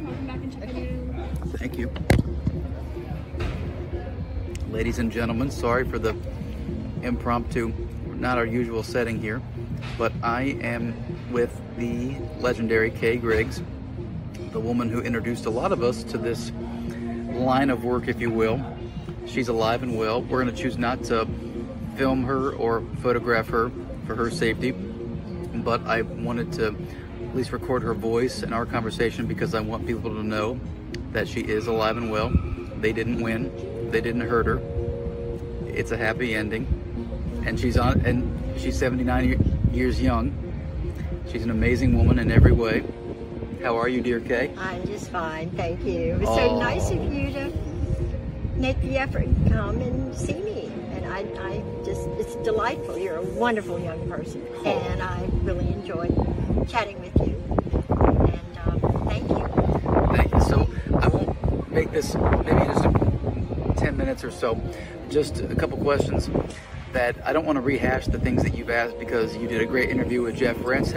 Welcome back and checking in. Thank you. Ladies and gentlemen, sorry for the impromptu, not our usual setting here, but I am with the legendary Kay Griggs, the woman who introduced a lot of us to this line of work, if you will. She's alive and well. We're going to choose not to film her or photograph her for her safety, but I wanted to at least record her voice in our conversation because I want people to know that she is alive and well. They didn't win. They didn't hurt her. It's a happy ending, and she's 79 years young. She's an amazing woman in every way. How are you, dear Kay? I'm just fine, thank you. It was so nice of you to make the effort and come and see me. And I just, it's delightful. You're a wonderful young person, and I really enjoyed chatting with you. And thank you. Thank you. So I won't make this maybe just 10 minutes or so. Just a couple questions that I don't want to rehash the things that you've asked because you did a great interview with Jeff Rentz.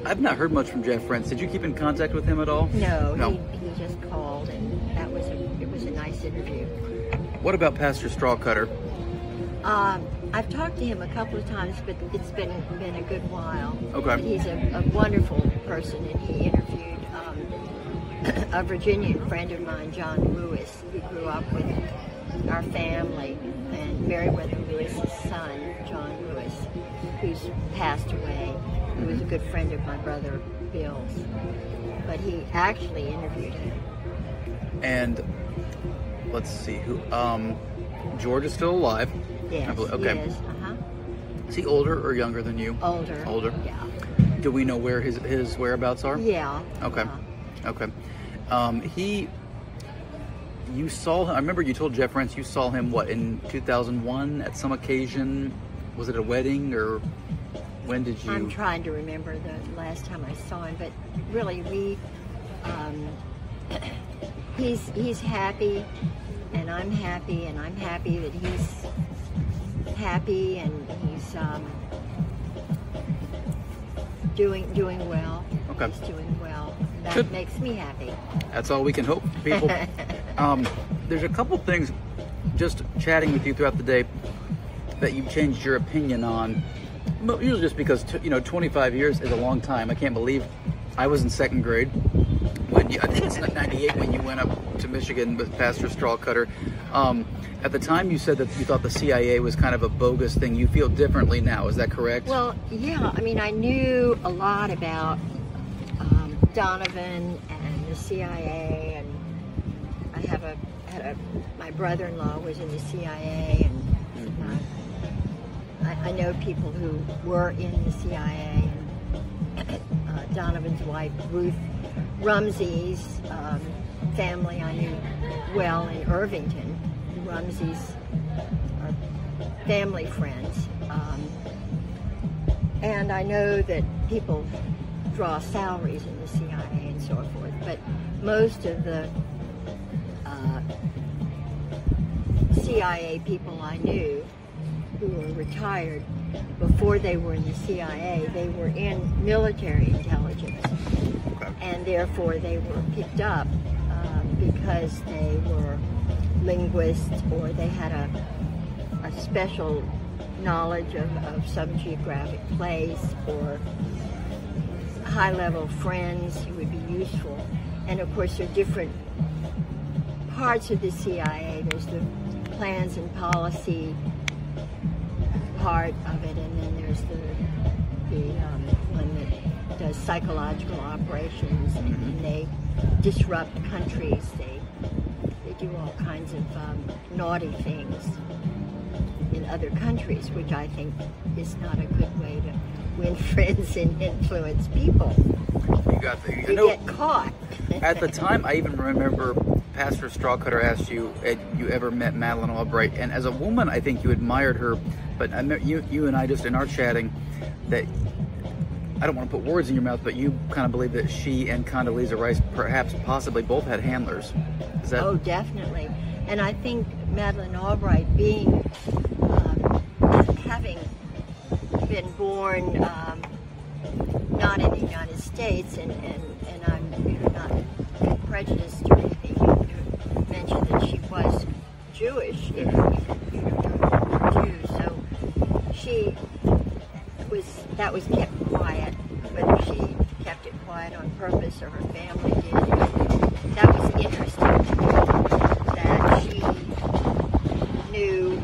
I've not heard much from Jeff Rentz. Did you keep in contact with him at all? No. He just called, and it was a nice interview. What about Pastor Strawcutter? I've talked to him a couple of times, but it's been a good while. Okay. But he's a wonderful person, and he interviewed a Virginian friend of mine, John Lewis, who grew up with our family, and Meriwether Lewis's son, John Lewis, who's passed away, who was a good friend of my brother Bill's. But he actually interviewed him. And let's see who. George is still alive. Yes, I believe. Okay. he is. Is he older or younger than you? Older. Older. Yeah. Do we know where his whereabouts are? Yeah. Okay. Okay. You saw him. I remember you told Jeff Rentz you saw him what in 2001 at some occasion. Was it a wedding or when did you? I'm trying to remember the last time I saw him, but really he's happy, and I'm happy, and I'm happy that he's happy, and he's doing well. Okay. He's doing well. That Good. Makes me happy. That's all we can hope, people. There's a couple things, just chatting with you throughout the day, that you've changed your opinion on. Usually just because 25 years is a long time. I can't believe I was in second grade when I think it's 98 when you went up to Michigan with Pastor Strawcutter. At the time, you said that you thought the CIA was kind of a bogus thing. You feel differently now. Is that correct? Well, yeah. I mean, I knew a lot about Donovan and the CIA, and my brother-in-law was in the CIA, and I know people who were in the CIA, and Donovan's wife, Ruth Rumsey's family I knew well in Irvington. The Rumseys are family friends. And I know that people draw salaries in the CIA and so forth, but most of the CIA people I knew who were retired, before they were in the CIA, they were in military intelligence. Okay. And therefore they were picked up because they were linguists, or they had a special knowledge of some geographic place, or high-level friends who would be useful. And of course there are different parts of the CIA. There's the plans and policy part of it, and then there's the one that does psychological operations, and they disrupt countries. They do all kinds of naughty things in other countries, which I think is not a good way to win friends and influence people. You get caught. At the time, I even remember Pastor Strawcutter asked you, had you ever met Madeleine Albright? And as a woman, I think you admired her, but I met you and I just in our chatting that, I don't want to put words in your mouth, but you kind of believe that she and Condoleezza Rice perhaps possibly both had handlers. Is that? Oh, definitely. And I think Madeleine Albright having been born not in the United States, and I'm not prejudiced or anything. You mentioned that she was Jewish, Jew, so that was kept quiet. Whether she kept it quiet on purpose or her family did, that was interesting to me. That she knew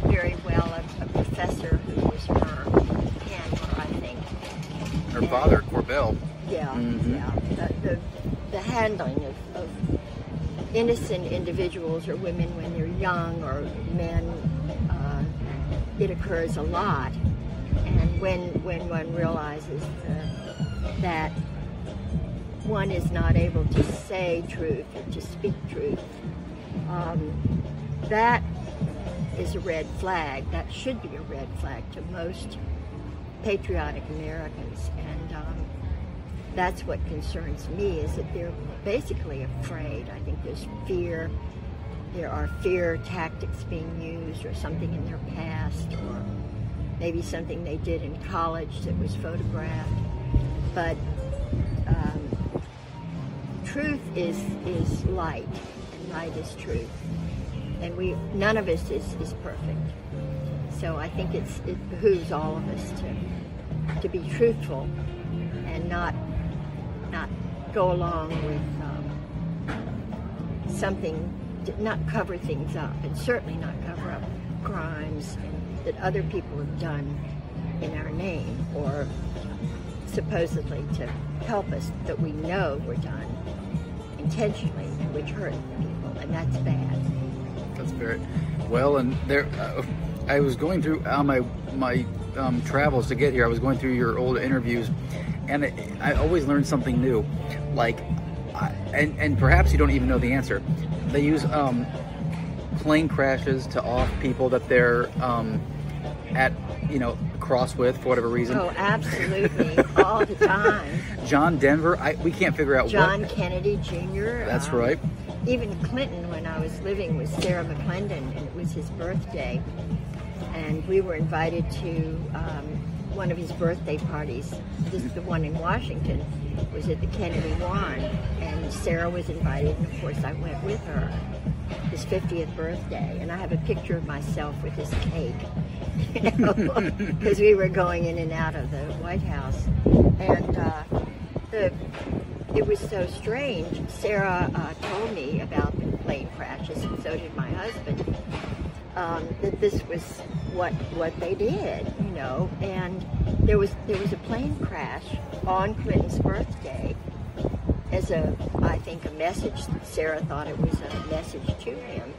very well a professor who was her handler, I think. Her father, Corbell. Yeah, the handling of innocent individuals or women when they're young, or men, it occurs a lot. And when one realizes that one is not able to say truth or to speak truth, that is a red flag. That should be a red flag to most patriotic Americans. And that's what concerns me, is that they're basically afraid. I think there's fear. There are fear tactics being used, or something in their past, or maybe something they did in college that was photographed. But truth is light, and light is truth. And none of us is perfect. So I think it behooves all of us to be truthful and not go along with something, not cover things up, and certainly not cover up crimes that other people have done in our name, or supposedly to help us, that we know were done intentionally and which hurt people, and that's bad. That's very well. And there, I was going through on my travels to get here. I was going through your old interviews, and I always learned something new. Like, and perhaps you don't even know the answer. They use plane crashes to off people that they're at, cross with for whatever reason. Oh, absolutely, all the time. John Denver, we can't figure out John Kennedy Jr. That's right. Even Clinton, when I was living with Sarah McClendon, and it was his birthday, and we were invited to one of his birthday parties. The one in Washington was at the Kennedy Warren, and Sarah was invited, and of course I went with her. His 50th birthday, and I have a picture of myself with his cake, because we were going in and out of the White House, and it was so strange. Sarah told me about the plane crashes, and so did my husband, that this was what they did, and there was a plane crash on Clinton's birthday as I think a message. Sarah thought it was a message to him.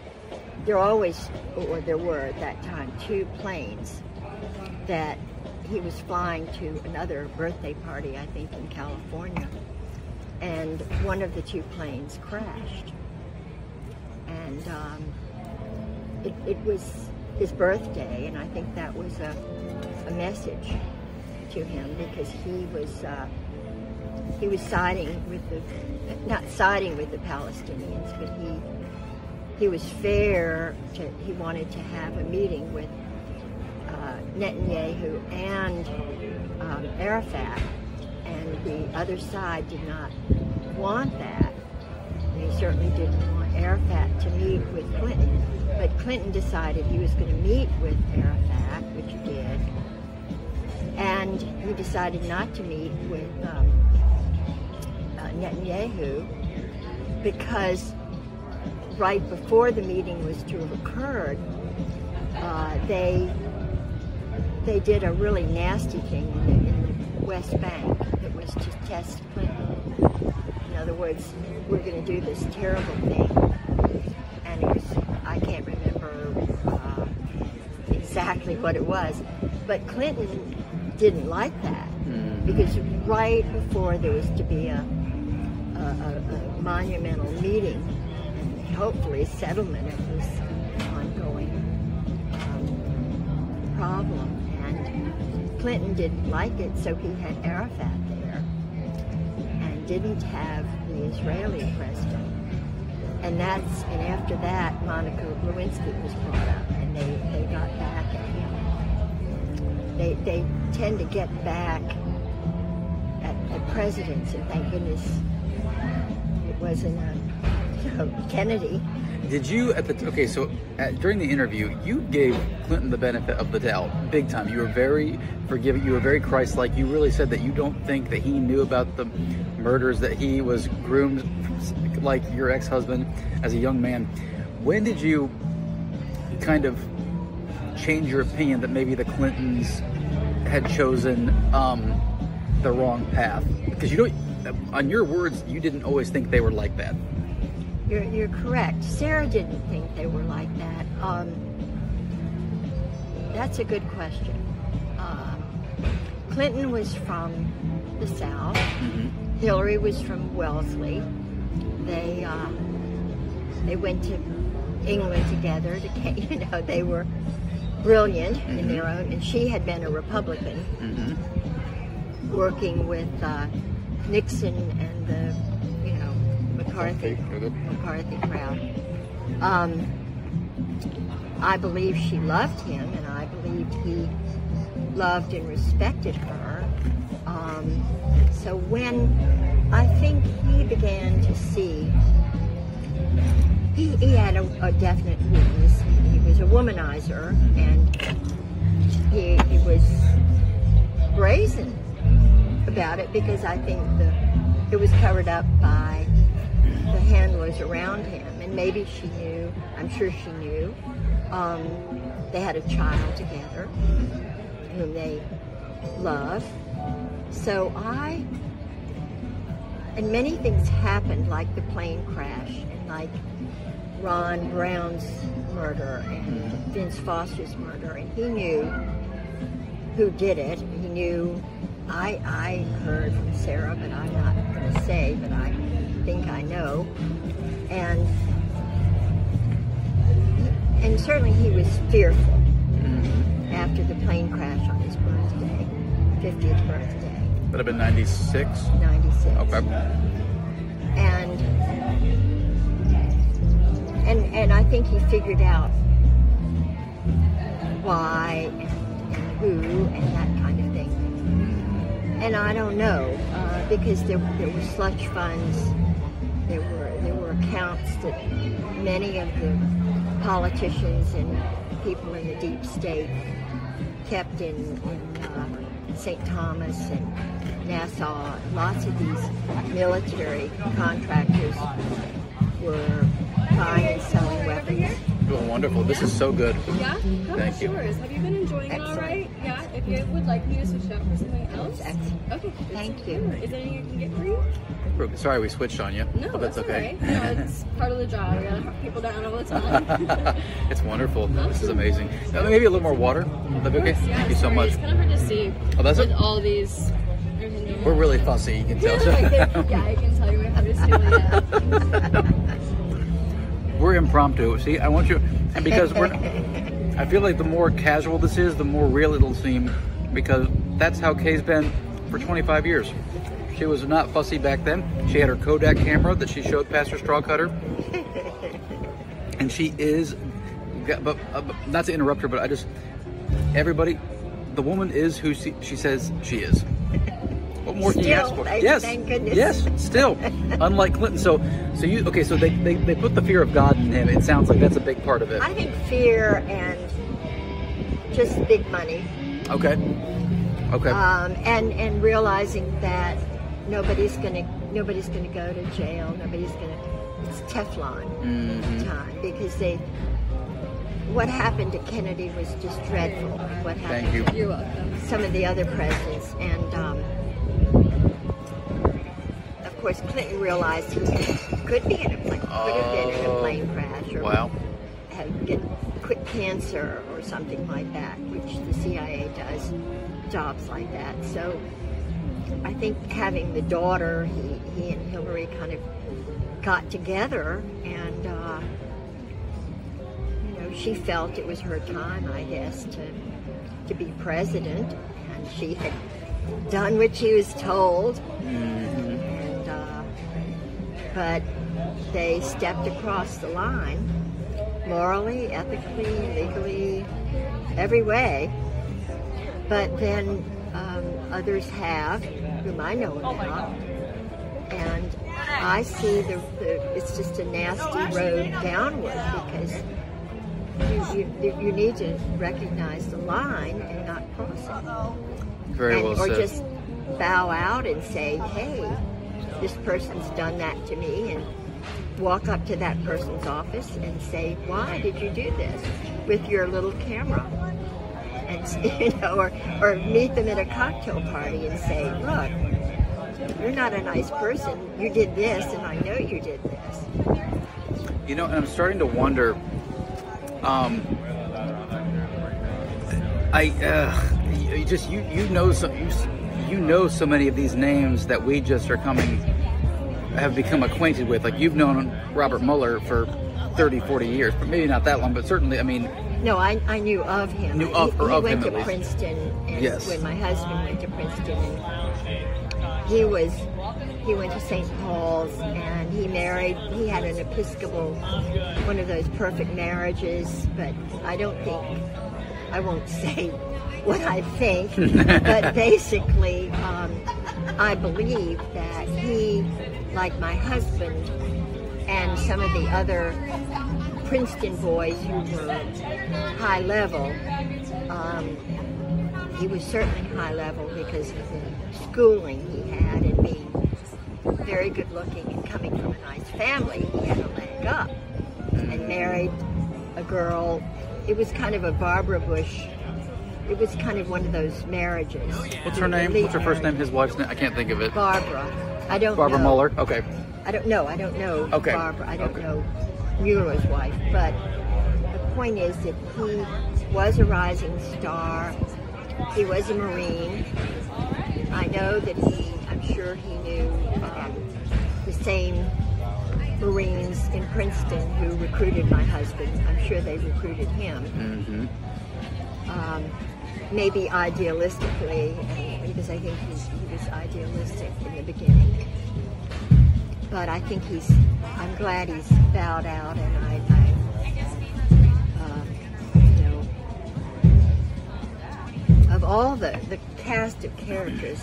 There were at that time 2 planes that he was flying to another birthday party, I think in California, and one of the 2 planes crashed, and it was his birthday, and I think that was a message to him, because he was siding with not siding with the Palestinians, but he was fair he wanted to have a meeting with Netanyahu and Arafat, and the other side did not want that. And he certainly didn't want Arafat to meet with Clinton, but Clinton decided he was going to meet with Arafat, which he did, and he decided not to meet with Netanyahu, because right before the meeting was to have occurred, they did a really nasty thing in the West Bank that was to test Clinton. In other words, we're going to do this terrible thing, and it was, I can't remember exactly what it was, but Clinton didn't like that, because right before there was to be a monumental meeting, and hopefully a settlement of this ongoing problem, and Clinton didn't like it, so he had Arafat there and didn't have the Israeli president. And after that, Monica Lewinsky was brought up, and they got back at him. They tend to get back at at presidents, and thank goodness it wasn't Kennedy. Did you during the interview, you gave Clinton the benefit of the doubt, big time. You were very forgiving. You were very Christ-like. You really said that you don't think that he knew about the murders, that he was groomed like your ex-husband as a young man. When did you kind of change your opinion that maybe the Clintons had chosen the wrong path? Because you don't, on your words, you didn't always think they were like that. You're correct. Sarah didn't think they were like that. That's a good question. Clinton was from the South. Mm-hmm. Hillary was from Wellesley. They went to England together. They were brilliant mm-hmm. in their own. And she had been a Republican, mm-hmm. working with Nixon and the McCarthy crowd. I believe she loved him, and I believed he loved and respected her. So when I think he began to see, he had a definite weakness. He was a womanizer, and he was brazen about it, because I think it was covered up by the handlers around him, and maybe she knew. I'm sure she knew. They had a child together whom they loved. So and many things happened, like the plane crash, and like Ron Brown's murder and Vince Foster's murder, and he knew who did it. He knew. I heard from Sarah, but I'm not going to say, but I think I know. And certainly he was fearful after the plane crash on his birthday, 50th birthday. Would have been 96? 96. Okay. And I think he figured out why and who and that kind of thing. And I don't know, because there were slush funds, there were accounts that many of the politicians and people in the deep state kept in St. Thomas and Nassau. Lots of these military contractors were buying and selling weapons. Oh, wonderful. This is so good. Yeah? Thank you. Yours? Have you been enjoying it all right? Yeah? If you would like me to switch it up for something else? Excellent. Okay. Thank you. Is there anything I can get for you? Sorry we switched on you. No, but that's okay. All right. No, it's part of the job. We gotta hunt people down all the time. It's wonderful. This is amazing. Maybe a little more water. Would that be okay? Yeah, Thank you so much. It's kind of hard to see. Oh, that's with it? all these. We're really fussy, you can tell. Yeah, I can tell you what I'm just doing. We're impromptu. See, I want you, and because I feel like the more casual this is, the more real it'll seem, because that's how Kay's been for 25 years. She was not fussy back then. She had her Kodak camera that she showed Pastor Strawcutter. And she is, but not to interrupt her, but everybody, the woman is who she says she is. What more can you ask for? Yes, thank goodness. Yes, still, unlike Clinton. So they put the fear of God in him. It sounds like that's a big part of it. I think fear and just big money. Okay. And realizing that nobody's gonna go to jail. It's Teflon time, because what happened to Kennedy was just dreadful. What happened? Thank you. You're welcome. Some of the other presidents, and of course Clinton realized he could be in a plane, could have been in a plane crash, or get quick cancer or something like that, which the CIA does jobs like that. So I think having the daughter, he and Hillary kind of got together, and she felt it was her time, I guess, to be president, and she had done what she was told, and but they stepped across the line, morally, ethically, legally, every way. But then others have, whom I know about, and I see it's just a nasty road downward, because you need to recognize the line and not cross it. Very well or said. just bow out and say, hey, this person's done that to me, and walk up to that person's office and say, why did you do this, with your little camera? And or meet them at a cocktail party and say, look, you're not a nice person. You did this, and I know you did this. And I'm starting to wonder. You know so many of these names that we just have become acquainted with. Like, you've known Robert Mueller for 30, 40 years, but maybe not that long, but certainly, I mean... No, I knew of him. He went to Princeton, and yes. When my husband went to Princeton, and he went to St. Paul's, and he had an Episcopal, one of those perfect marriages, but I won't say what I think, but basically, I believe that he, like my husband and some of the other Princeton boys who were high level, he was certainly high level because of the schooling he had, and being very good looking and coming from a nice family, he had a leg up, and married a girl. It was kind of a Barbara Bush. It was kind of one of those marriages. What's her name? What's her first name? His wife's name? I can't think of it. Barbara. I don't know. Barbara Mueller? Okay. I don't know. Okay. Barbara. I don't know Mueller's wife. But the point is that he was a rising star. He was a Marine. I know that I'm sure he knew the same Marines in Princeton who recruited my husband. I'm sure they recruited him. Mm-hmm. Maybe idealistically, because I think he was idealistic in the beginning. But I think I'm glad he's bowed out, and of all the cast of characters,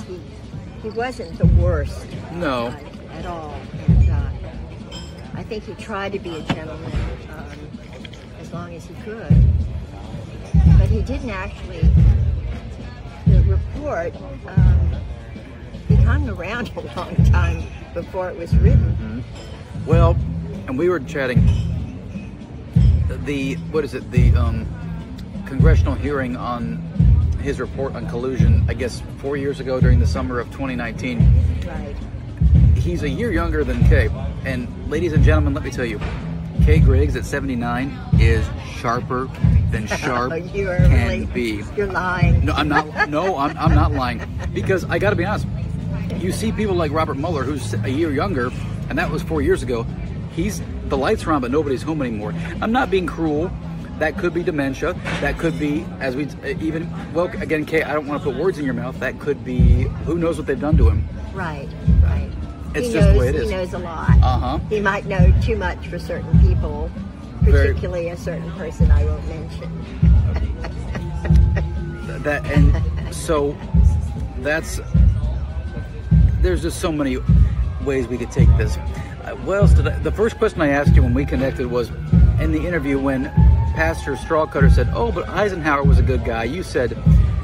he wasn't the worst. No. At all. And I think he tried to be a gentleman as long as he could. But he didn't actually, the report, he hung around a long time before it was written. Mm-hmm. Well, and we were chatting, the congressional hearing on his report on collusion, I guess 4 years ago during the summer of 2019. Right. He's a year younger than Kay. And ladies and gentlemen, let me tell you, Kay Griggs at 79 is sharper than sharp can be. You're lying. No, I'm not. No, I'm not lying. Because I got to be honest, you see people like Robert Mueller, who's a year younger, and that was 4 years ago. The lights are on, but nobody's home anymore. I'm not being cruel. That could be dementia. That could be, again, Kay, I don't want to put words in your mouth. That could be, who knows what they've done to him. Right. It's just the way it is. He knows a lot. Uh-huh. He might know too much for certain people, particularly a certain person I won't mention. There's just so many ways we could take this. The first question I asked you when we connected was in the interview when Pastor Strawcutter said, oh, but Eisenhower was a good guy. You said,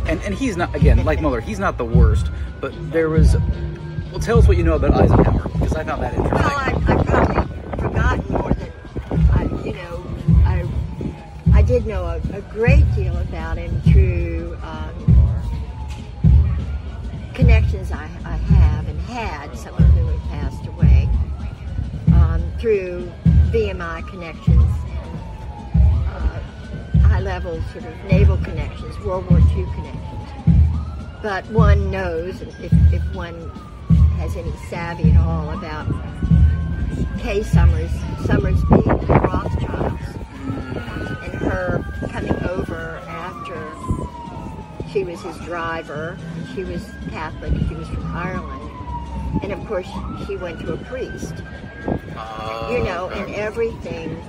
and he's not, again, like Mueller, he's not the worst, but there was, well, tell us what you know about Eisenhower, because I found that interesting. Well, I've probably forgotten more than, I did know a great deal about him through connections I have and had, some of whom have passed away, through VMI connections and high-level sort of naval connections, World War II connections. But one knows, if one has any savvy at all, about Kay Summersby, the Rothschilds, and her coming over after she was his driver. She was Catholic, she was from Ireland, and of course she went to a priest, and everything,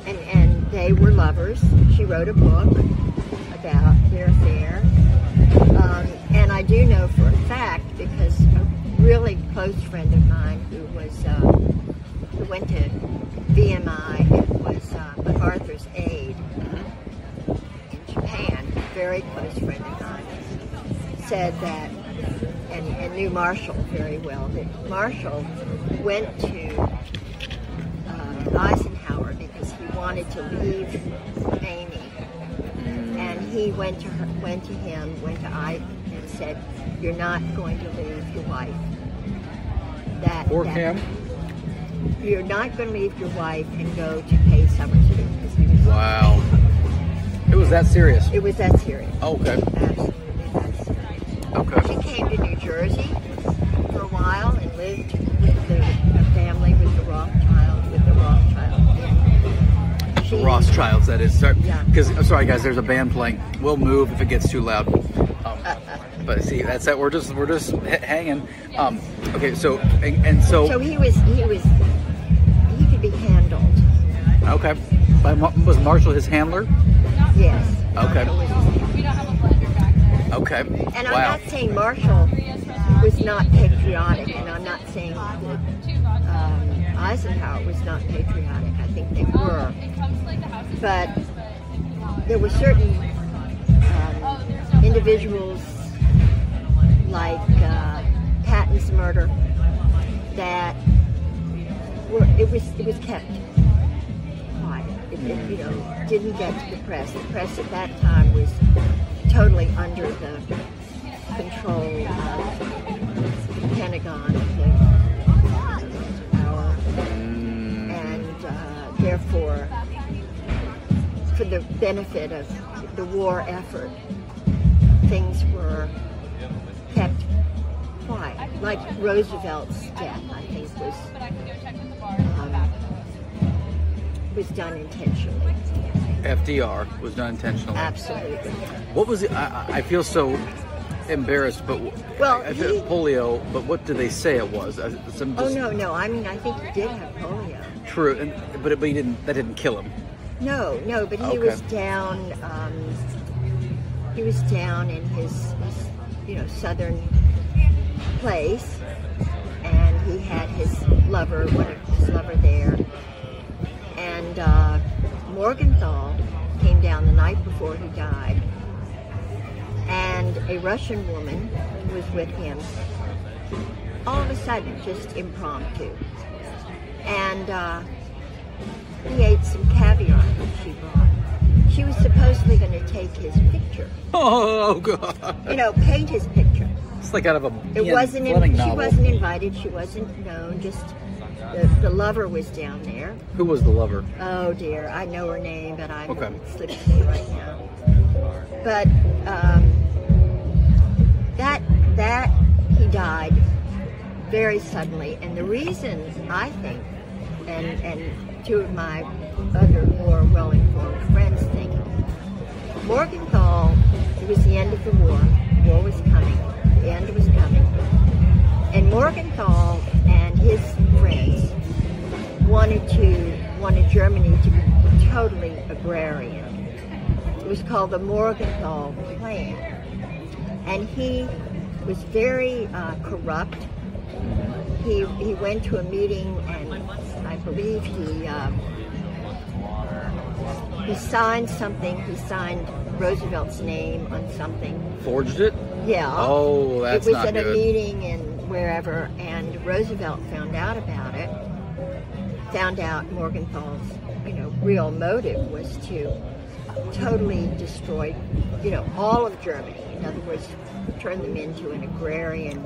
and they were lovers. She wrote a book about their affair, and I do know for a fact, because a really close friend of mine who went to VMI and was MacArthur's aide in Japan, a very close friend of mine, said that, and knew Marshall very well, that Marshall went to Eisenhower because he wanted to leave Amy, and he went to Ike and said, "You're not going to leave your wife. Poor Cam. You're not going to leave your wife and go to pay Summerton." Wow. It was that serious? It was that serious. Oh, okay. Absolutely that serious. Okay. She came to New Jersey for a while and lived with a family with the Rothschilds. Rothschilds, that is. Yeah. Because, I'm sorry guys, there's a band playing. We'll move if it gets too loud. But see, that's it. We're just hanging. Okay, so So he could be handled. Okay. Was Marshall his handler? Yes. Okay. We don't have a blender back there. Okay. And I'm Wow. not saying Marshall was not patriotic, and I'm not saying that Eisenhower was not patriotic. I think they were. But there were certain individuals like Patton's murder that it was kept quiet. It didn't get to the press. The press at that time was totally under the control of the Pentagon, and therefore, for the benefit of the war effort, things were kept quiet. Like Roosevelt's death, I think, was done intentionally. FDR was done intentionally. Absolutely. What was it? I feel so embarrassed, but Well, I feel polio. But what did they say it was? No. I mean, I think he did have polio. True, but he didn't. That didn't kill him. No, but he Okay. was down. He was down in his southern place, and he had his lover, there, and Morgenthau came down the night before he died, and a Russian woman was with him. All of a sudden, just impromptu, and he ate some caviar that she brought. She was supposedly going to take his picture. Oh God! Paint his picture. It's like out of a It wasn't. Fleming She novel. wasn't invited. She wasn't known. Just the lover was down there. Who was the lover? Oh dear, I know her name, but Okay. it slips me right now. But that he died very suddenly, and the reason I think, and two of my other more well-informed friends think, Morgenthau, it was the end of the war. War was coming. The end was coming, and Morgenthau and his friends wanted Germany to be totally agrarian. It was called the Morgenthau Plan, and he was very corrupt. He went to a meeting, and I believe he signed something. He signed Roosevelt's name on something. Forged it? Yeah. Oh, that's not It was at good. a meeting in wherever, and Roosevelt found out about it. Found out Morgenthau's, real motive was to totally destroy, all of Germany. In other words, turn them into an agrarian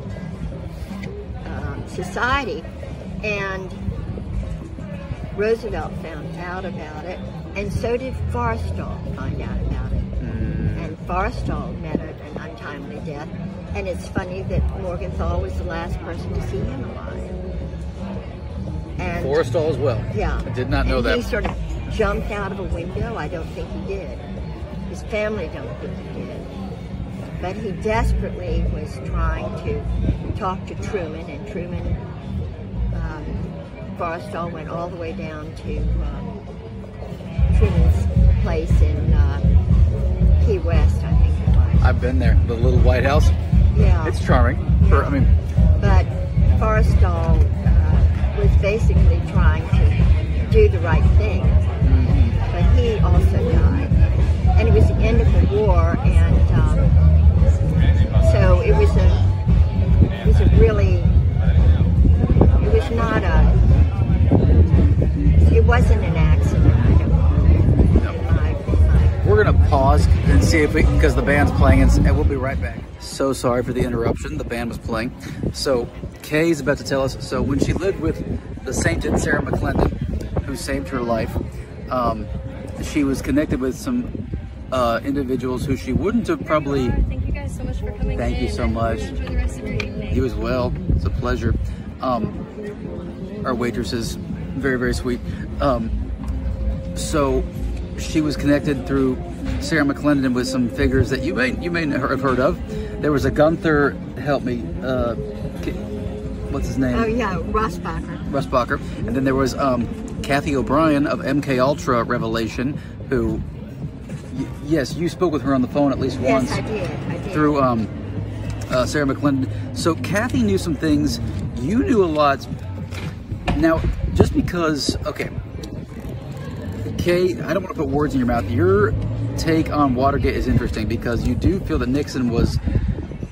society. And Roosevelt found out about it, and so did Forrestal find out about it. And Forrestal met an untimely death. And it's funny that Morgenthau was the last person to see him alive. And Forrestal as well. yeah, I did not know and that. he sort of jumped out of a window. I don't think he did. His family don't think he did. But he desperately was trying to talk to Truman, and Truman, Forrestal went all the way down to Truman's place in Key West, I think it was. I've been there. The little White House. Yeah. It's charming. I mean, but Forrestal was basically trying to do the right thing, but he also died, and it was the end of the war, and so it was it wasn't an accident. I don't. We're gonna pause and see if because the band's playing, and we'll be right back. So sorry for the interruption. The band was playing. So Kay's about to tell us. So when she lived with the sainted Sarah McClendon, who saved her life, she was connected with some individuals who she wouldn't have probably. Thank you guys so much for coming. Thank you so much. Enjoy the rest of your evening. You as well. It's a pleasure. Our waitress is very, very sweet. So she was connected through Sarah McClendon with some figures that you may have heard of. There was a Gunther, help me, what's his name? Oh yeah, Russbacher. And then there was Kathy O'Brien of MK Ultra Revelation, who, yes, you spoke with her on the phone at least once. Yes, I did. Through Sarah McClendon. So Kathy knew some things. You knew a lot. Now, just because, okay, Kay, I don't want to put words in your mouth. Your take on Watergate is interesting because you do feel that Nixon was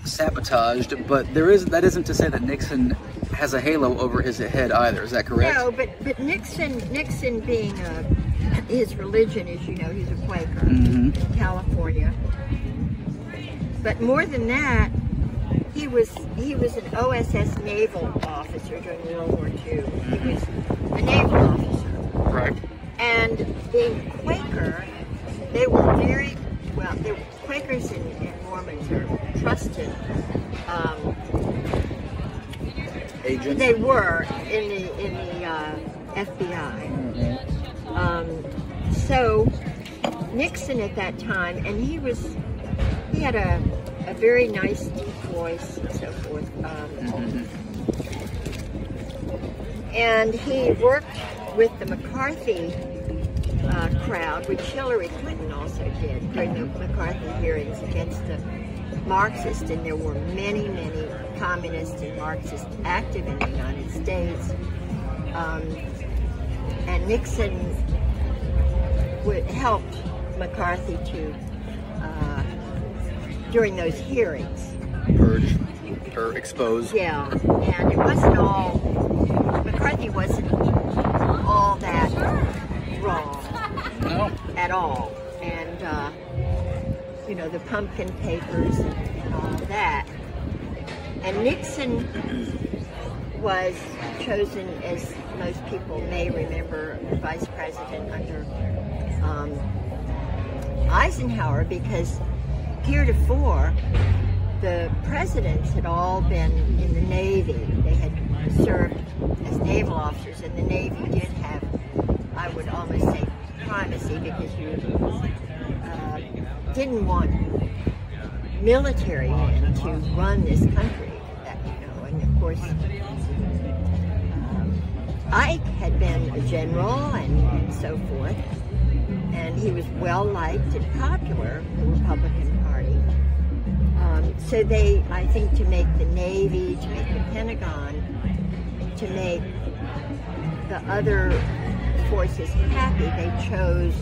sabotaged, but that isn't to say that Nixon has a halo over his head either. Is that correct? No, but Nixon being his religion, as you know, he's a Quaker in California. But more than that, he was an OSS naval officer during World War II. He was a naval officer. Right. And being Quaker, they were very well. They were Quakers and Mormons are trusted. Agents. They were in the FBI. So Nixon at that time, and he had a very nice deep voice and so forth. And he worked with the McCarthy crowd, which Hillary Clinton also did during the McCarthy hearings against the Marxists, and there were many, many communists and Marxists active in the United States. And Nixon helped McCarthy to, during those hearings, Purge or expose. Yeah, and it wasn't all, McCarthy wasn't all that wrong. No. At all. And, you know, the pumpkin papers and all of that. And Nixon was chosen, as most people may remember, vice president under Eisenhower, because heretofore the presidents had all been in the Navy. They had served as naval officers, and the Navy did have, I would almost say, primacy, because you didn't want military men to run this country, you know. And of course, Ike had been a general and so forth, and he was well liked and popular in the Republican Party. So they, I think, to make the Navy, to make the Pentagon, to make the other forces happy, they chose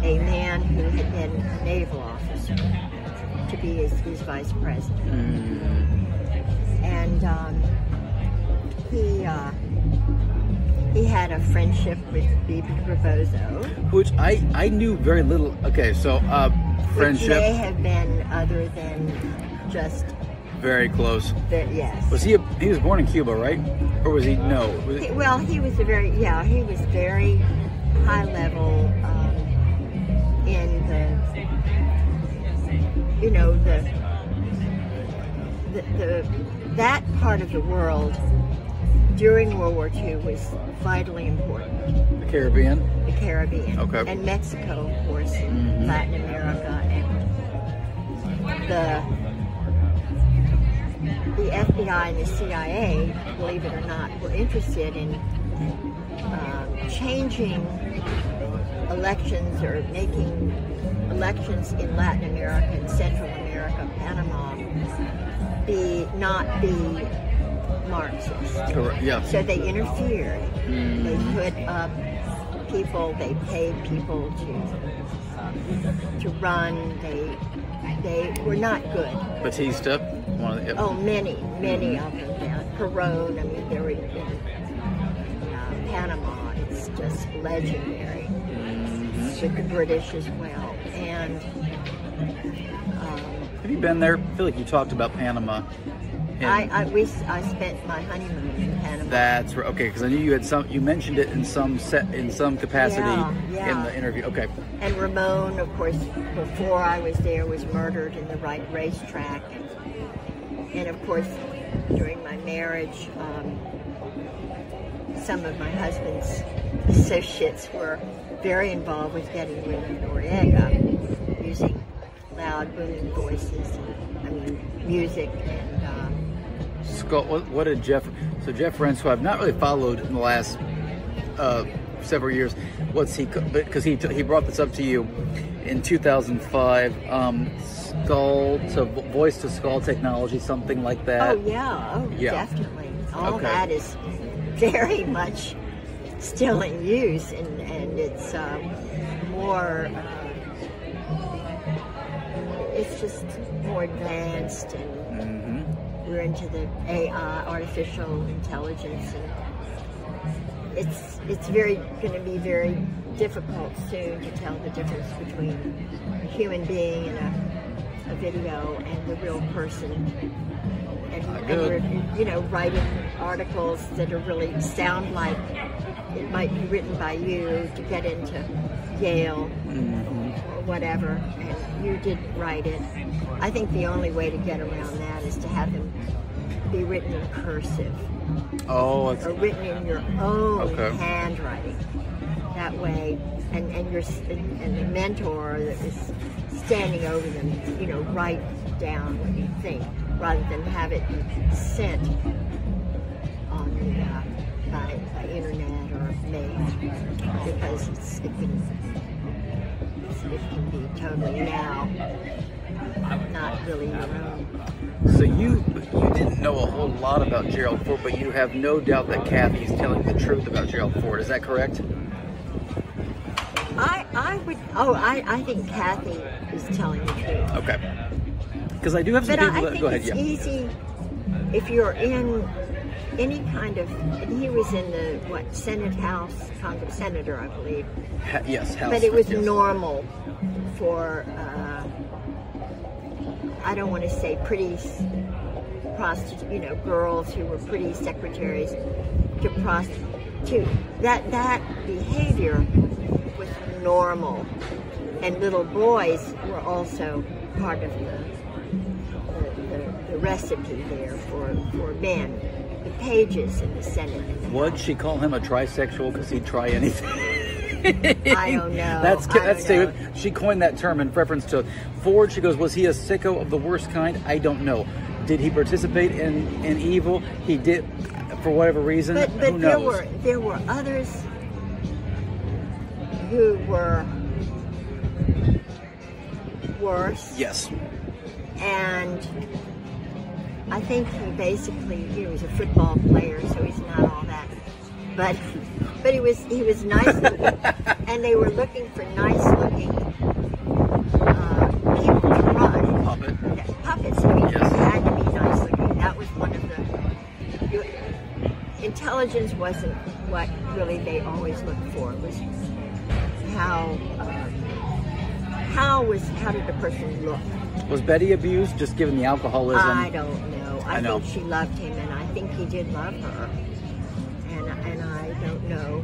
a man who had been a naval officer to be his vice president. And he had a friendship with Bebe Rebozo, Which I knew very little. Okay, so friendship. Which may have been other than just very close. Yes. Was he was born in Cuba, right? Or was he? No. Was he, well, he was he was very high level in the, you know, that part of the world during World War II was vitally important. the Caribbean. The Caribbean. Okay. And Mexico, of course, and Latin America, and the FBI and the CIA, believe it or not, were interested in changing elections or making elections in Latin America and Central America, Panama, not be Marxist. Correct. Yeah. So they interfered. They put up people. They paid people to run. They were not good. Batista. One of the, Oh, many of them. Yeah. Perón. I mean, they were in Panama. It's just legendary. With the British as well. And have you been there? I feel like you talked about Panama. I spent my honeymoon in Panama. That's right. Okay, because I knew you had some. You mentioned it in some capacity Yeah. in the interview. Okay. And Ramon, of course, before I was there, was murdered in the right racetrack. And of course, during my marriage, some of my husband's associates were very involved with getting women Noriega, using loud, booming voices, music, and Scott, what did Jeff? So Jeff Renz, who I've not really followed in the last several years, what's he? Because he brought this up to you in 2005. Skull to voice to skull technology, something like that. Oh yeah, definitely. All Okay. that is very much still in use, and it's more. It's just more advanced, and we're into the AI, artificial intelligence, and it's going to be very difficult soon to tell the difference between a human being and a video and the real person. And we're, writing articles that are really sound like it might be written by you to get into Yale or whatever, and you did write it. I think the only way to get around that is to have them be written in cursive. Oh, or written in your own handwriting. That way, and the mentor that is standing over them, write down what you think, rather than have it sent on the by internet or mail, because it can be totally now not really your own. So you didn't know a whole lot about Gerald Ford, but you have no doubt that Kathy's telling the truth about Gerald Ford. Is that correct? I think Kathy is telling the truth. Okay. Because I do have some people that go ahead. It's easy if you're in any kind of. And he was in the Senate House, Congress senator, I believe. Yes, House. But it was normal for. I don't want to say pretty girls who were pretty secretaries to prostitute. That behavior was normal, and little boys were also part of the recipe there for men. The pages in the Senate. Would she call him a trisexual because he'd try anything? I don't know. That's she coined that term in reference to Ford. She goes, was he a sicko of the worst kind? I don't know. Did he participate in evil? He did, for whatever reason. But who knows? there were others who were worse. Yes. And I think he was a football player, so he's not all that. But he was nice looking, and they were looking for nice looking people to run. Puppets. I mean, yes. They had to be nice looking. That was one of the. Intelligence wasn't what really they always looked for. It was how did the person look? Was Betty abused, just given the alcoholism? I don't know. I know. think she loved him, and I think he did love her. And I don't know.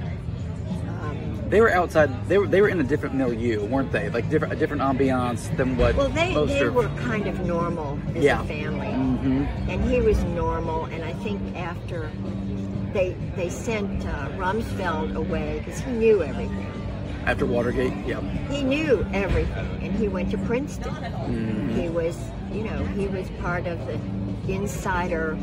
They were outside. They were in a different milieu, weren't they? Like a different ambiance than what. Well, they were kind of normal as a family, and he was normal. And I think after they sent Rumsfeld away because he knew everything. After Watergate, yeah. He knew everything, and he went to Princeton. He was, he was part of the insider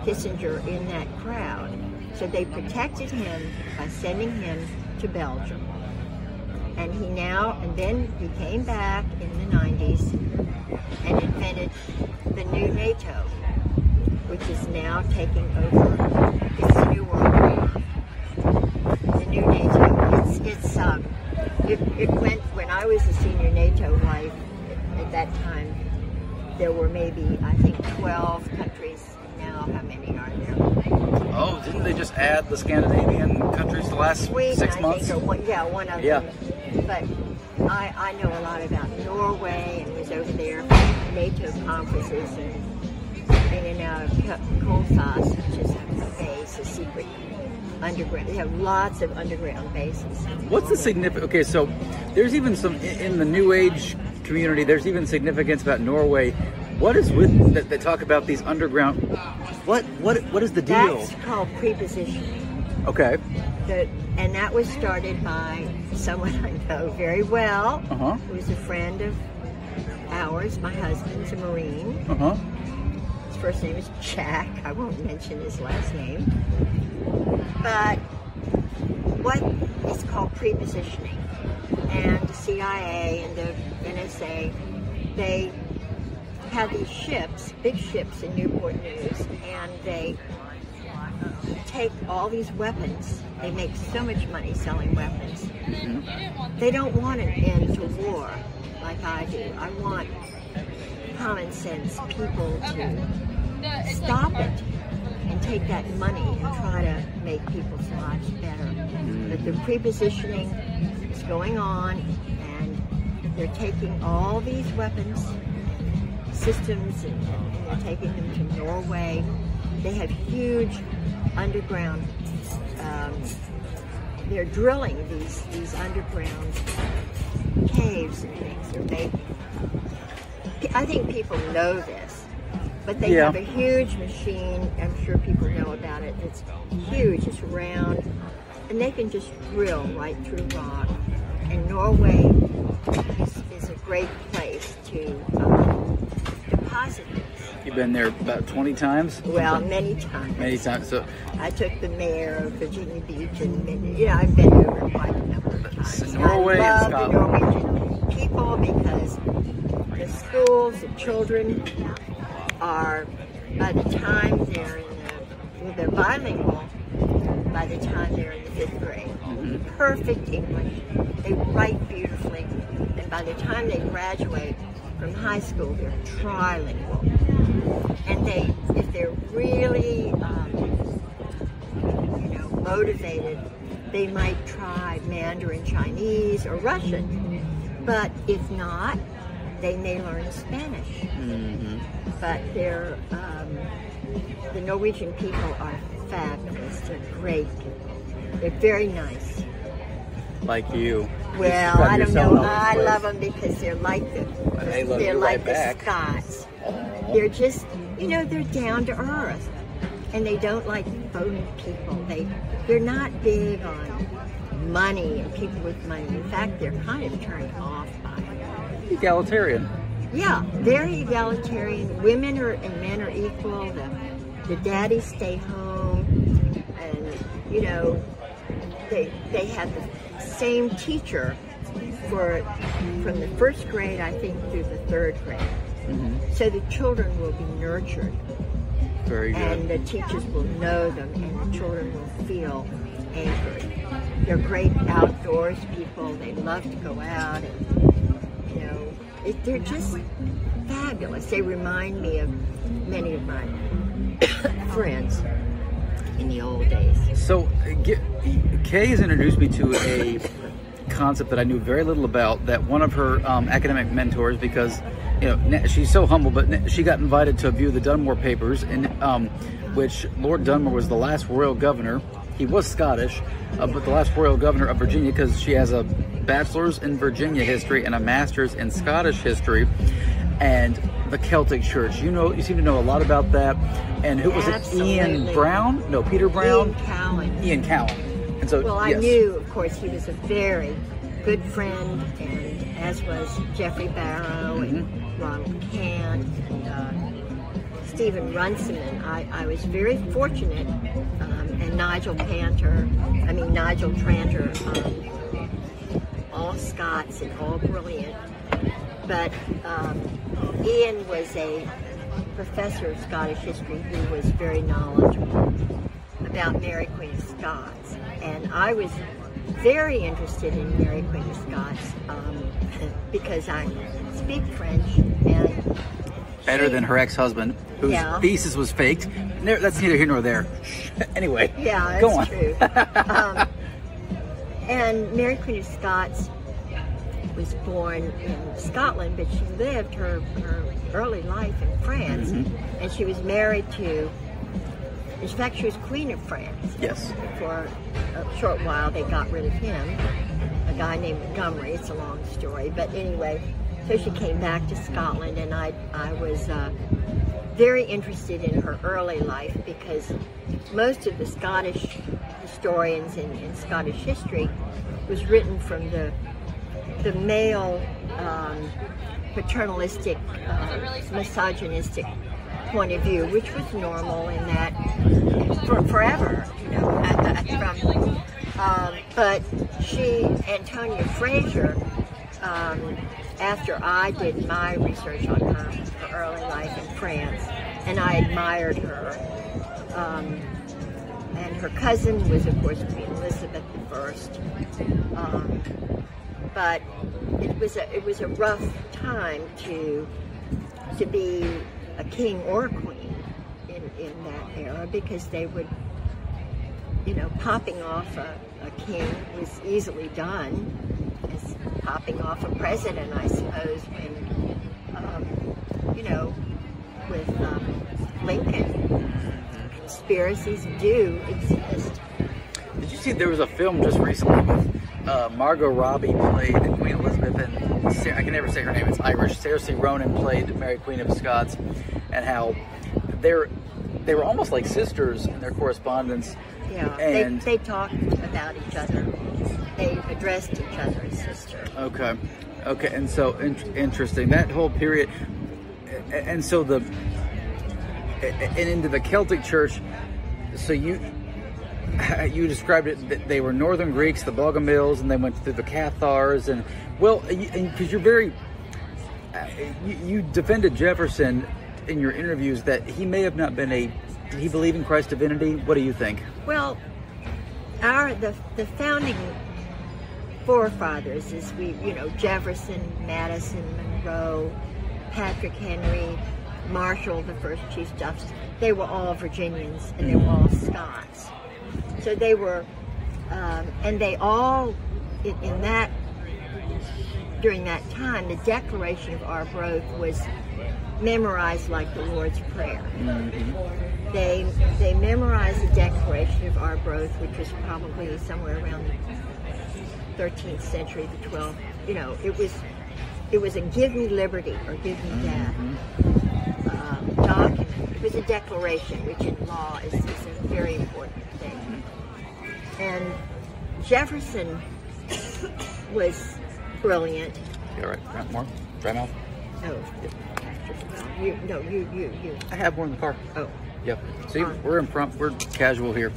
Kissinger in that crowd. So they protected him by sending him to Belgium. And then he came back in the 90s and invented the new NATO. which is now taking over. It's the new world, the new NATO. It went, when I was a senior NATO wife at that time, there were maybe, I think, 12 countries. Now, how many are there? Oh, didn't they just add the Scandinavian countries the last Sweden, 6 I months? think, one of them. But I know a lot about Norway and was over there for NATO conferences and in and out of Kolfas, which is a base, a secret underground. They have lots of underground bases. What's the significance? Okay, so there's even some in the New Age community. There's even significance about Norway. What is with that? They talk about these underground. What is the deal? That's called prepositioning. Okay. And that was started by someone I know very well, who was a friend of ours. My husband's a Marine. His first name is Jack. I won't mention his last name. But what is called prepositioning, and the CIA and the NSA, they have these ships, big ships in Newport News, and they take all these weapons. They make so much money selling weapons. They don't want an end to war like I do. I want common sense people to stop it and take that money and try to make people's lives better. But the prepositioning is going on, and they're taking all these weapons systems and they're taking them to Norway. They have huge underground, they're drilling these underground caves and things. They're making. I think people know this, but they have a huge machine. I'm sure people know about it. It's huge. It's round, and they can just drill right through rock. And Norway is a great place to deposit things. You've been there about 20 times? Well, many times. Many times. So I took the mayor of Virginia Beach, and I've been over quite a number of times. Norway and I love the Norwegian people because the schools, the children are, by the time they're they're bilingual, by the time they're in the 5th grade. Perfect English. They write beautifully, and by the time they graduate from high school, they're trilingual. And if they're really, motivated, they might try Mandarin Chinese or Russian. But if not, they may learn Spanish. But they're, the Norwegian people are fabulous. They're great. They're very nice. like you. Well, I don't know. I love them because they're like they're like the back. Scots. They're just, they're down to earth, and they don't like phony people. They're not big on money and people with money. In fact, they're kind of turned off by it. Egalitarian. Yeah, very egalitarian. Women and men are equal. The daddies stay home, and they have the same teacher from the 1st grade, I think, through the 3rd grade. So the children will be nurtured. Very good. And the teachers will know them, and the children will feel anchored. They're great outdoors people. They love to go out, and they're just fabulous. They remind me of many of my friends in the old days. So, Kay has introduced me to a concept that I knew very little about, that one of her academic mentors, because she's so humble, but she got invited to view the Dunmore Papers, in which Lord Dunmore was the last royal governor. He was Scottish, but the last royal governor of Virginia, because she has a bachelor's in Virginia history and a master's in Scottish history, and the Celtic Church. You seem to know a lot about that. And who was it? Ian Brown? No, Peter Brown? Ian Cowan. And so, well, I knew, of course, he was a very good friend, and as was Jeffrey Barrow and Ronald Kant and Stephen Runciman. I was very fortunate, and Nigel Tranter, all Scots and all brilliant. But Ian was a professor of Scottish history who was very knowledgeable about Mary Queen of Scots. And I was very interested in Mary Queen of Scots because I speak French. And better than her ex-husband, whose thesis was faked. That's neither here nor there. Anyway, yeah, go on. True. And Mary Queen of Scots was born in Scotland, but she lived her early life in France, and she was married to, in fact, she was Queen of France. Yes. For a short while, they got rid of him, a guy named Montgomery. It's a long story, but anyway, so she came back to Scotland, and I was very interested in her early life because most of the Scottish historians in Scottish history was written from the male paternalistic, misogynistic point of view, which was normal in that forever, you know. But Antonia Fraser, after I did my research on her early life in France, and I admired her, and her cousin was, of course, Queen Elizabeth I. But it was a rough time to be a king or a queen in that era, because they would, you know, popping off a king was easily done as popping off a president, I suppose, when you know, with Lincoln. Conspiracies do exist. Did you see there was a film just recently with Margot Robbie played Queen Elizabeth, and I can never say her name, it's Irish. Saoirse Ronan played Mary Queen of Scots, and how they were almost like sisters in their correspondence. Yeah, and they talked about each other. They addressed each other as sister. Okay, and so interesting, that whole period. And so and into the Celtic Church, so you described it that they were Northern Greeks, the Bogomils, and they went through the Cathars, and well, because you're very, you defended Jefferson in your interviews that he may have not been did he believe in Christ's divinity? What do you think? Well, the founding forefathers is Jefferson, Madison, Monroe, Patrick Henry, Marshall, the first Chief Justice. They were all Virginians, and they were all Scots. So they were, and they all, during that time, the Declaration of Our Growth was memorized like the Lord's Prayer. They memorized the Declaration of Our Growth, which was probably somewhere around the 13th century, the 12th. You know, it was a give me liberty or give me death document. It was a declaration, which in law is a very important thing. And Jefferson was brilliant. You all right? More? Dry mouth? Oh, you. I have more in the car. Oh. Yep. See, we're casual here.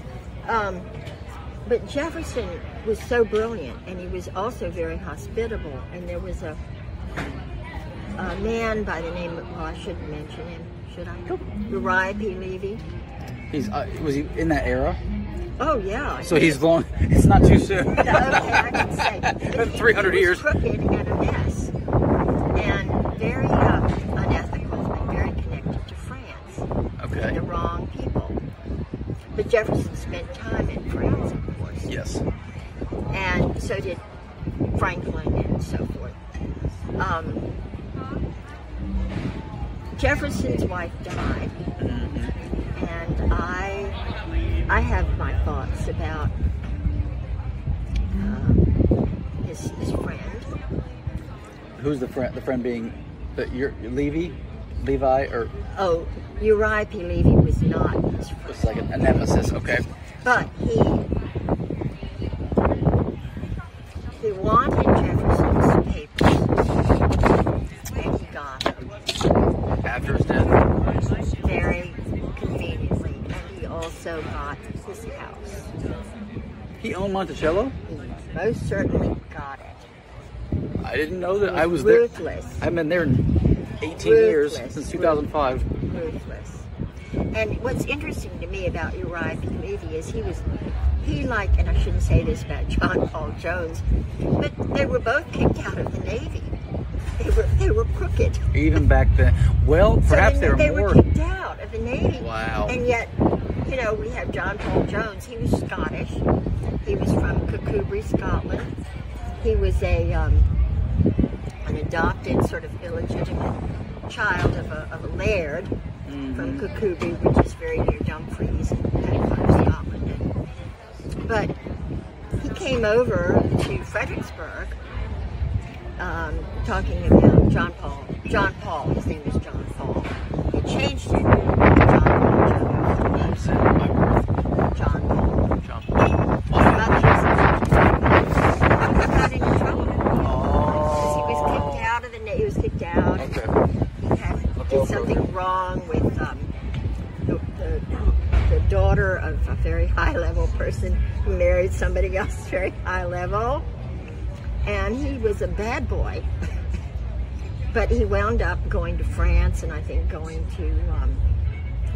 But Jefferson was so brilliant, and he was also very hospitable. And there was a man by the name of, well, I shouldn't mention him, should I? Uriah P. Levy. Was he in that era? Oh, yeah. So he's long, it's not too soon. Okay, I can say. 300 years. He was crooked and a mess. And very unethical and very connected to France. Okay. And the wrong people. But Jefferson spent time in France, of course. Yes. And so did Franklin and so forth. Jefferson's wife died, and I have my thoughts about his friend. Who's the friend? The friend being Levi, or Uriah P. Levy was not his friend. It's like a nemesis. Okay. But he wanted Jefferson's papers, and he got them. After his death? Very conveniently. And he also got his house. He owned Monticello? He most certainly got it. I didn't know that. I was ruthless. there. I've been there in 18 years, since 2005. ruthless. And what's interesting to me about Uriah B. Levy is he like, and I shouldn't say this about John Paul Jones, but they were both kicked out of the Navy. They were crooked. Even back then. Well, perhaps so they were more. Kicked out of the Navy. Wow. And yet, you know, we have John Paul Jones. He was Scottish. He was from Cookubry, Scotland. He was an adopted, sort of illegitimate child of a laird from Cookubry, which is very near Dumfries and that part of Scotland. But he came over to Fredericksburg, talking about John Paul, his name was John Paul. He changed it to John Paul Jones. John Paul. John Paul. He got into trouble. Because he was kicked out of the Navy. He was kicked out. Okay. He did something wrong with the daughter of a very high-level person who married somebody else very high-level. And he was a bad boy. But he wound up going to France and I think going to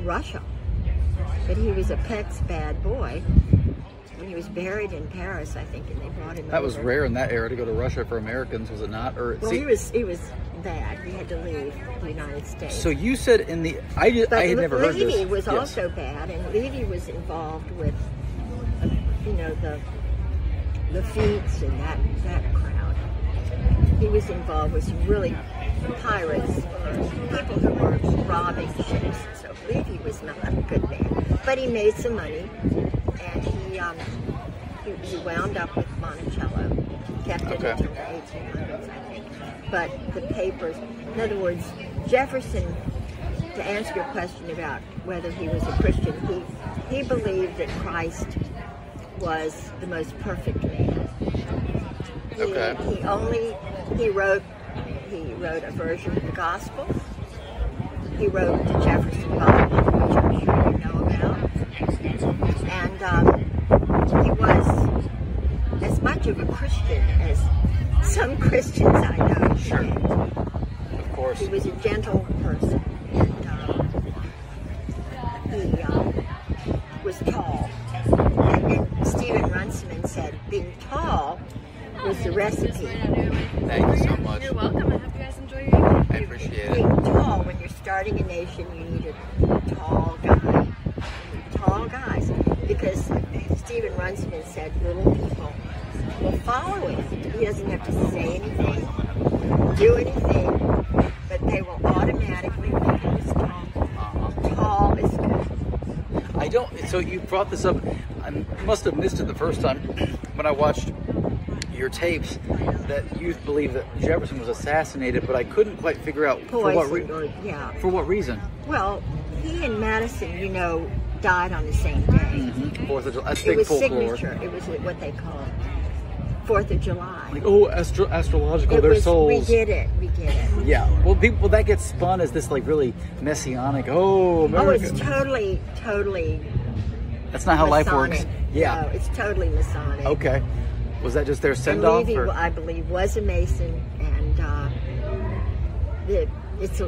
Russia. But he was a Peck's bad boy. When he was buried in Paris, I think, and they brought him That over. was rare in that era to go to Russia for Americans, was it not? Or Well, he was bad. He had to leave the United States. So you said in the I had never heard this. Levy was Yes. also bad, and Levy was involved with, you know, the Feats and that crowd. He was involved with some really pirates or people who were robbing ships. So Levy was not a good man, but he made some money, and he wound up with Monticello, kept it until the 1800s, I think. But the papers, in other words, Jefferson, to answer your question about whether he was a Christian, he believed that Christ was the most perfect man. He wrote a version of the Gospels. He wrote the Jefferson Bible, which I'm sure you know about. And he was as much of a Christian as some Christians I know. Sure. Of course. He was a gentle person. And he was tall. And Stephen Runciman said being tall was the recipe. Thank you so much. You're welcome. I hope you guys enjoy your evening. I appreciate it. Being tall, when you're starting a nation, you need a tall guy. You need tall guys. Because Stephen Runciman said little people will follow him. He doesn't have to say anything, do anything, but they will automatically think he's tall. Tall is good. So you brought this up. I must have missed it the first time when I watched your tapes that you believe that Jefferson was assassinated, but I couldn't quite figure out for what reason. Well, he and Madison, you know, died on the same day. 4th of July. That's It big was folklore. signature. It was what they call 4th of July. Like, oh, astrological, their souls. We get it. Yeah. Well, that gets spun as this like really messianic. Oh, America. Oh, it's totally. That's not how life works. Masonic. Yeah. No, it's totally Masonic. Okay. Was that just their And send-off? Levy, I believe, was a Mason, and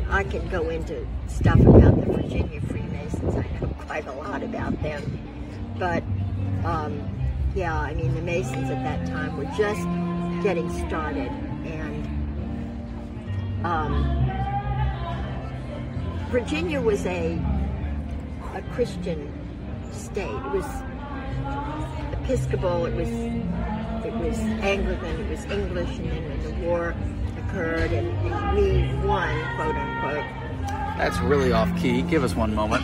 I can go into stuff about the Virginia Freemasons. I know quite a lot about them, but yeah, I mean, the Masons at that time were just getting started, and Virginia was a Christian state. It was Episcopal, it was Anglican, it was English, and then when the war occurred and we won, quote unquote. That's really off key. Give us one moment.